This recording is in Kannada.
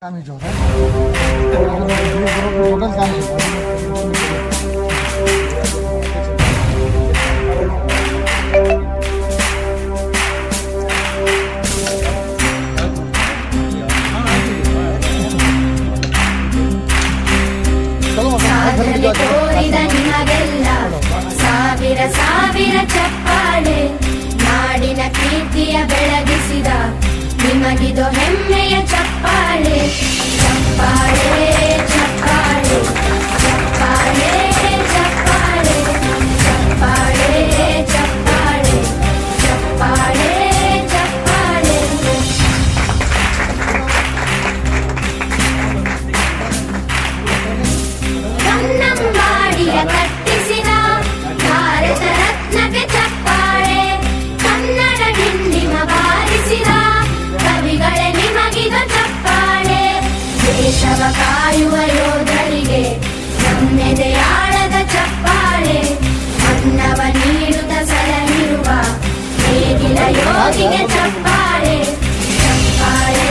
Kami Jordan. Jordan kami. ಸಾಧನೆ ತೋರಿದ ನಿಮಗೆಲ್ಲ ಸಾವಿರ ಸಾವಿರ ಚಪ್ಪಾಳೆ, ನಾಡಿನ ಕೀರ್ತಿಯ ಬೆಳಗಿಸಿದ ನಿಮಗಿದು ಹೆಮ್ಮೆಯ ಚಪ್ಪಾಳೆ. ಚಪ್ಪಾಳೆ ಚಪ್ಪಾಳೆ ಚಪ್ಪಾಳೆ ಚಪ್ಪಾಳೆ ಚಪ್ಪಾಳೆ ಚಪ್ಪಾಳೆ ಚಪ್ಪಾಳೆ ಚಪ್ಪಾಳೆ. ಕನ್ನಂಬಾಡಿಯ ಕಟ್ಟಿಸಿದ ಭಾರತ ರತ್ನಕ್ಕೆ ಚಪ್ಪಾಳೆ, ಕನ್ನಡ ಡಿಂಡಿಮ ಬಾರಿಸಿದ ಕವಿಗಳೇ ನಿಮಗಿದ ಚಪ್ಪಾಳೆ. ದೇಶವ ಕಾಯುವ ಯೋಧರಿಗೆ ನಮ್ಮೆದೆಯಾಳದ ಚಪ್ಪಾಳೆ, ಅನ್ನವ ನೀಡುತ್ತ ಸಲಹಿರುವ ನೇಗಿಲ ಯೋಗಿಗೆ ಚಪ್ಪಾಳೆ. ಚಪ್ಪಾಳೆ